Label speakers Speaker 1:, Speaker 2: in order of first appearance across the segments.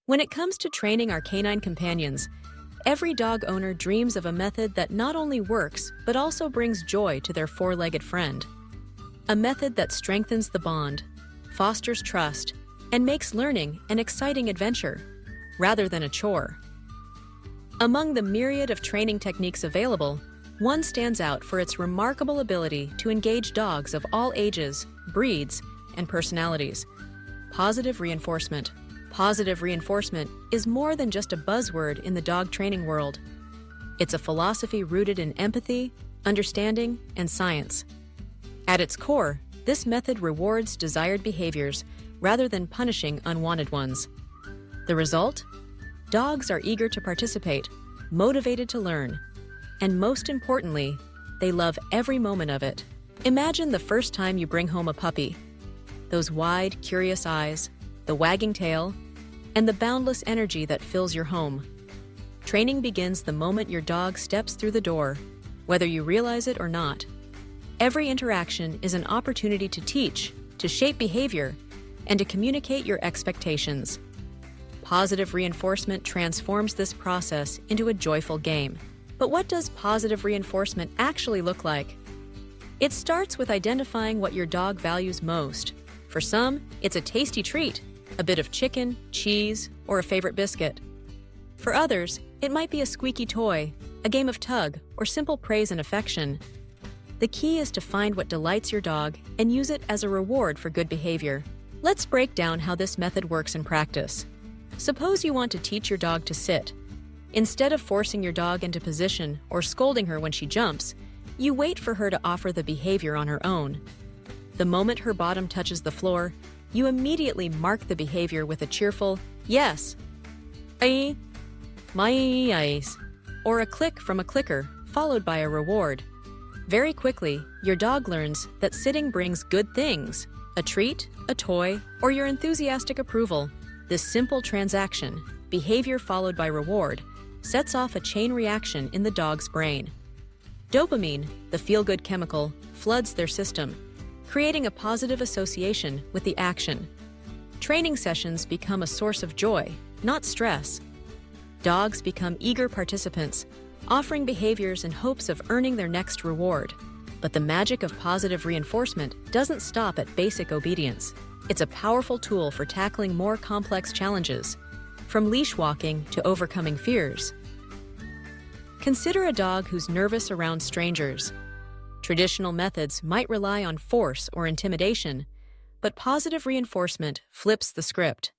Speaker 1: When it comes to training our canine companions, every dog owner dreams of a method that not only works, but also brings joy to their four-legged friend. A method that strengthens the bond, fosters trust, and makes learning an exciting adventure, rather than a chore. Among the myriad of training techniques available, one stands out for its remarkable ability to engage dogs of all ages, breeds, and personalities: positive reinforcement. Positive reinforcement is more than just a buzzword in the dog training world. It's a philosophy rooted in empathy, understanding, and science. At its core, this method rewards desired behaviors rather than punishing unwanted ones. The result? Dogs are eager to participate, motivated to learn, and most importantly, they love every moment of it. Imagine the first time you bring home a puppy. Those wide, curious eyes, the wagging tail, and the boundless energy that fills your home. Training begins the moment your dog steps through the door, whether you realize it or not. Every interaction is an opportunity to teach, to shape behavior, and to communicate your expectations. Positive reinforcement transforms this process into a joyful game. But what does positive reinforcement actually look like? It starts with identifying what your dog values most. For some, it's a tasty treat, a bit of chicken, cheese, or a favorite biscuit. For others, it might be a squeaky toy, a game of tug, or simple praise and affection. The key is to find what delights your dog and use it as a reward for good behavior. Let's break down how this method works in practice. Suppose you want to teach your dog to sit. Instead of forcing your dog into position or scolding her when she jumps, you wait for her to offer the behavior on her own. The moment her bottom touches the floor, you immediately mark the behavior with a cheerful "yes," "ay," "my eyes," or a click from a clicker, followed by a reward. Very quickly, your dog learns that sitting brings good things: a treat, a toy, or your enthusiastic approval. This simple transaction, behavior followed by reward, sets off a chain reaction in the dog's brain. Dopamine, the feel-good chemical, floods their system, creating a positive association with the action. Training sessions become a source of joy, not stress. Dogs become eager participants, offering behaviors in hopes of earning their next reward. But the magic of positive reinforcement doesn't stop at basic obedience. It's a powerful tool for tackling more complex challenges, from leash walking to overcoming fears. Consider a dog who's nervous around strangers. Traditional methods might rely on force or intimidation, but positive reinforcement flips the script.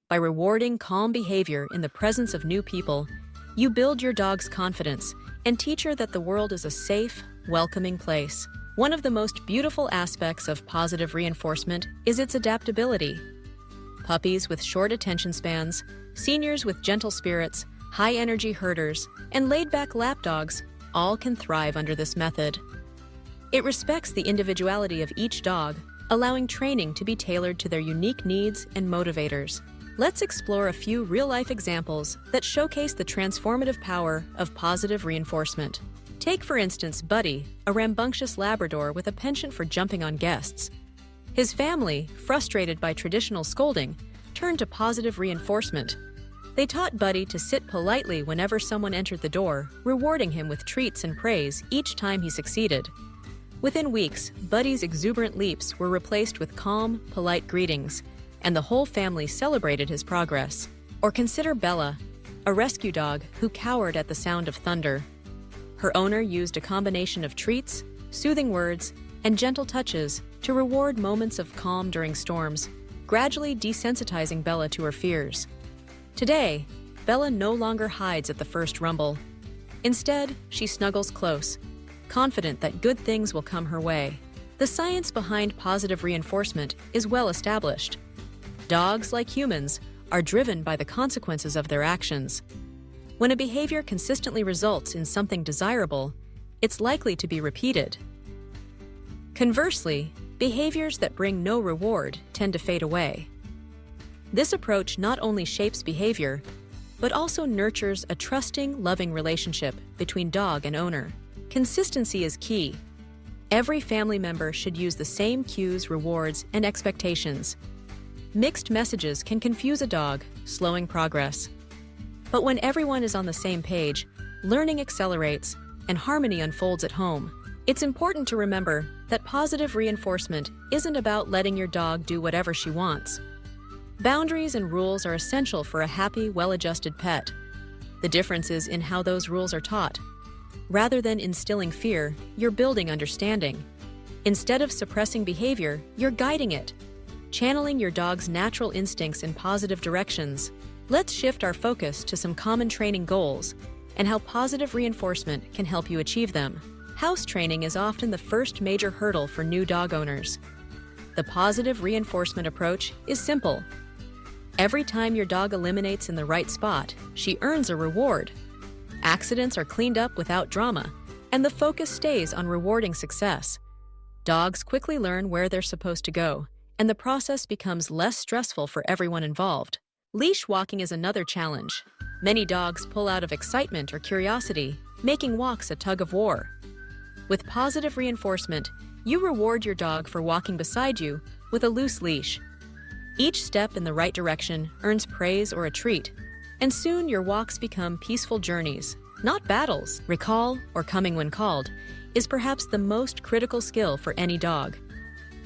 Speaker 1: By rewarding calm behavior in the presence of new people, you build your dog's confidence and teach her that the world is a safe, welcoming place. One of the most beautiful aspects of positive reinforcement is its adaptability. Puppies with short attention spans, seniors with gentle spirits, high-energy herders, and laid-back lapdogs all can thrive under this method. It respects the individuality of each dog, allowing training to be tailored to their unique needs and motivators. Let's explore a few real-life examples that showcase the transformative power of positive reinforcement. Take, for instance, Buddy, a rambunctious Labrador with a penchant for jumping on guests. His family, frustrated by traditional scolding, turned to positive reinforcement. They taught Buddy to sit politely whenever someone entered the door, rewarding him with treats and praise each time he succeeded. Within weeks, Buddy's exuberant leaps were replaced with calm, polite greetings, and the whole family celebrated his progress. Or consider Bella, a rescue dog who cowered at the sound of thunder. Her owner used a combination of treats, soothing words, and gentle touches to reward moments of calm during storms, gradually desensitizing Bella to her fears. Today, Bella no longer hides at the first rumble. Instead, she snuggles close, confident that good things will come her way. The science behind positive reinforcement is well established. Dogs, like humans, are driven by the consequences of their actions. When a behavior consistently results in something desirable, it's likely to be repeated. Conversely, behaviors that bring no reward tend to fade away. This approach not only shapes behavior, but also nurtures a trusting, loving relationship between dog and owner. Consistency is key. Every family member should use the same cues, rewards, and expectations. Mixed messages can confuse a dog, slowing progress. But when everyone is on the same page, learning accelerates and harmony unfolds at home. It's important to remember that positive reinforcement isn't about letting your dog do whatever she wants. Boundaries and rules are essential for a happy, well-adjusted pet. The difference is in how those rules are taught. Rather than instilling fear, you're building understanding. Instead of suppressing behavior, you're guiding it, channeling your dog's natural instincts in positive directions. Let's shift our focus to some common training goals and how positive reinforcement can help you achieve them. House training is often the first major hurdle for new dog owners. The positive reinforcement approach is simple. Every time your dog eliminates in the right spot, she earns a reward. Accidents are cleaned up without drama, and the focus stays on rewarding success. Dogs quickly learn where they're supposed to go, and the process becomes less stressful for everyone involved. Leash walking is another challenge. Many dogs pull out of excitement or curiosity, making walks a tug of war. With positive reinforcement, you reward your dog for walking beside you with a loose leash. Each step in the right direction earns praise or a treat, and soon your walks become peaceful journeys, not battles. Recall, or coming when called, is perhaps the most critical skill for any dog.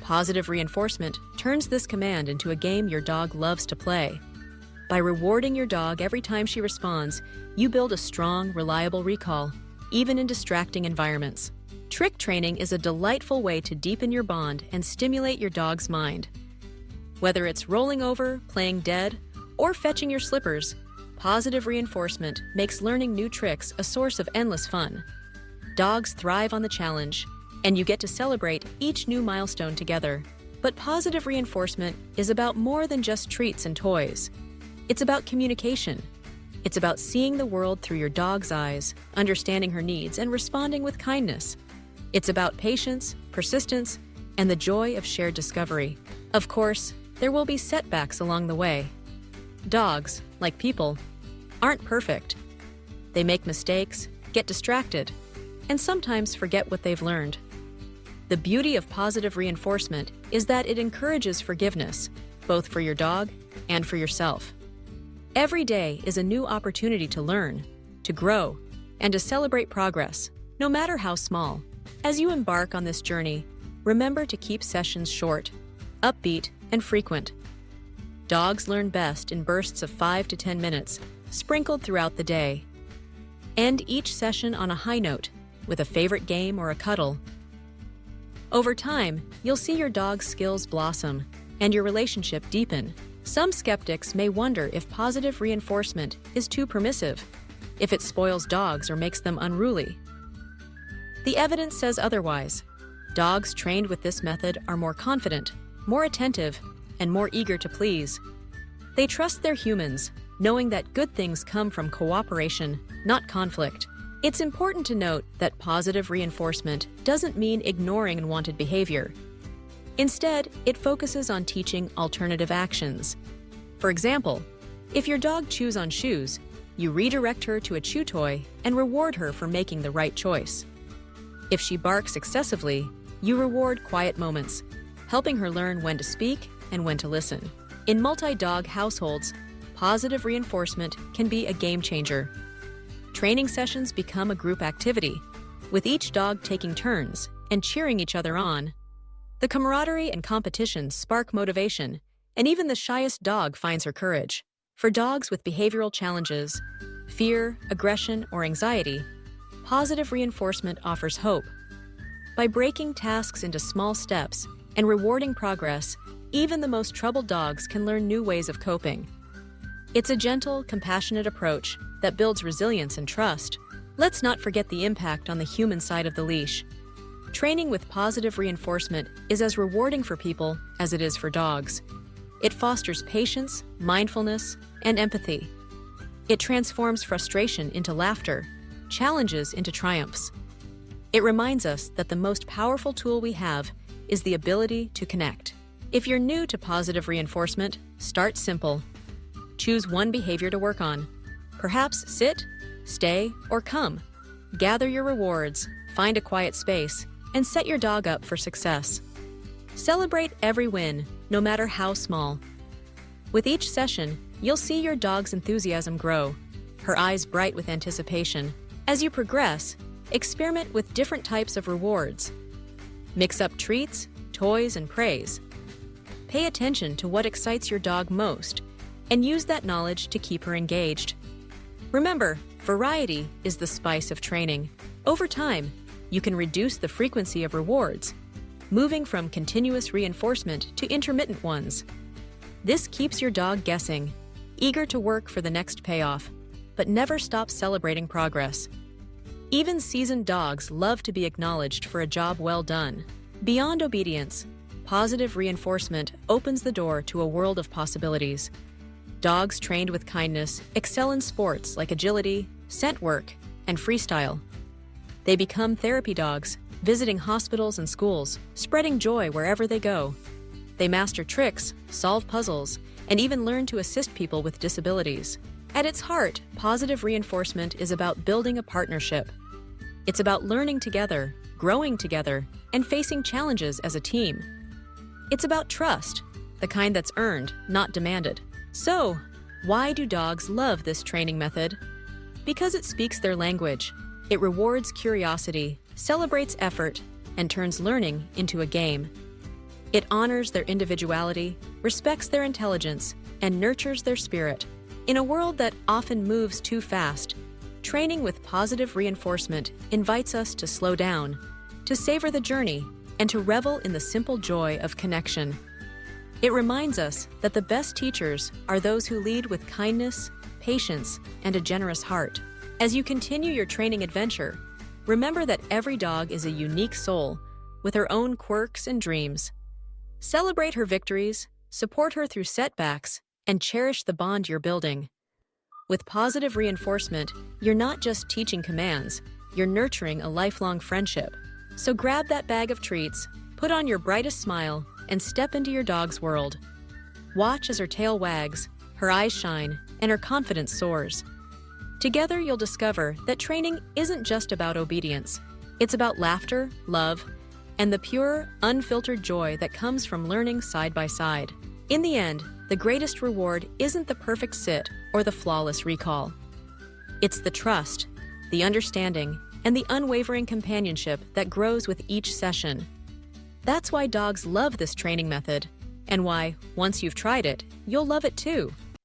Speaker 1: Positive reinforcement turns this command into a game your dog loves to play. By rewarding your dog every time she responds, you build a strong, reliable recall, even in distracting environments. Trick training is a delightful way to deepen your bond and stimulate your dog's mind. Whether it's rolling over, playing dead, or fetching your slippers, positive reinforcement makes learning new tricks a source of endless fun. Dogs thrive on the challenge, and you get to celebrate each new milestone together. But positive reinforcement is about more than just treats and toys. It's about communication. It's about seeing the world through your dog's eyes, understanding her needs, and responding with kindness. It's about patience, persistence, and the joy of shared discovery. Of course, there will be setbacks along the way. Dogs, like people, aren't perfect. They make mistakes, get distracted, and sometimes forget what they've learned. The beauty of positive reinforcement is that it encourages forgiveness, both for your dog and for yourself. Every day is a new opportunity to learn, to grow, and to celebrate progress, no matter how small. As you embark on this journey, remember to keep sessions short, upbeat, and frequent. Dogs learn best in bursts of 5 to 10 minutes, sprinkled throughout the day. End each session on a high note, with a favorite game or a cuddle. Over time, you'll see your dog's skills blossom and your relationship deepen. Some skeptics may wonder if positive reinforcement is too permissive, if it spoils dogs or makes them unruly. The evidence says otherwise. Dogs trained with this method are more confident, more attentive, and more eager to please. They trust their humans, knowing that good things come from cooperation, not conflict. It's important to note that positive reinforcement doesn't mean ignoring unwanted behavior. Instead, it focuses on teaching alternative actions. For example, if your dog chews on shoes, you redirect her to a chew toy and reward her for making the right choice. If she barks excessively, you reward quiet moments, helping her learn when to speak and when to listen. In multi-dog households, positive reinforcement can be a game changer. Training sessions become a group activity, with each dog taking turns and cheering each other on. The camaraderie and competition spark motivation, and even the shyest dog finds her courage. For dogs with behavioral challenges, fear, aggression, or anxiety, positive reinforcement offers hope. By breaking tasks into small steps and rewarding progress, even the most troubled dogs can learn new ways of coping. It's a gentle, compassionate approach that builds resilience and trust. Let's not forget the impact on the human side of the leash. Training with positive reinforcement is as rewarding for people as it is for dogs. It fosters patience, mindfulness, and empathy. It transforms frustration into laughter, challenges into triumphs. It reminds us that the most powerful tool we have is the ability to connect. If you're new to positive reinforcement, start simple. Choose one behavior to work on. Perhaps sit, stay, or come. Gather your rewards, find a quiet space, and set your dog up for success. Celebrate every win, no matter how small. With each session, you'll see your dog's enthusiasm grow, her eyes bright with anticipation. As you progress, experiment with different types of rewards. Mix up treats, toys, and praise. Pay attention to what excites your dog most, and use that knowledge to keep her engaged. Remember, variety is the spice of training. Over time, you can reduce the frequency of rewards, moving from continuous reinforcement to intermittent ones. This keeps your dog guessing, eager to work for the next payoff, but never stops celebrating progress. Even seasoned dogs love to be acknowledged for a job well done. Beyond obedience, positive reinforcement opens the door to a world of possibilities. Dogs trained with kindness excel in sports like agility, scent work, and freestyle. They become therapy dogs, visiting hospitals and schools, spreading joy wherever they go. They master tricks, solve puzzles, and even learn to assist people with disabilities. At its heart, positive reinforcement is about building a partnership. It's about learning together, growing together, and facing challenges as a team. It's about trust, the kind that's earned, not demanded. So, why do dogs love this training method? Because it speaks their language. It rewards curiosity, celebrates effort, and turns learning into a game. It honors their individuality, respects their intelligence, and nurtures their spirit. In a world that often moves too fast, training with positive reinforcement invites us to slow down, to savor the journey, and to revel in the simple joy of connection. It reminds us that the best teachers are those who lead with kindness, patience, and a generous heart. As you continue your training adventure, remember that every dog is a unique soul with her own quirks and dreams. Celebrate her victories, support her through setbacks, and cherish the bond you're building. With positive reinforcement, you're not just teaching commands, you're nurturing a lifelong friendship. So grab that bag of treats, put on your brightest smile, and step into your dog's world. Watch as her tail wags, her eyes shine, and her confidence soars. Together, you'll discover that training isn't just about obedience. It's about laughter, love, and the pure, unfiltered joy that comes from learning side by side. In the end, the greatest reward isn't the perfect sit or the flawless recall. It's the trust, the understanding, and the unwavering companionship that grows with each session. That's why dogs love this training method, and why, once you've tried it, you'll love it too.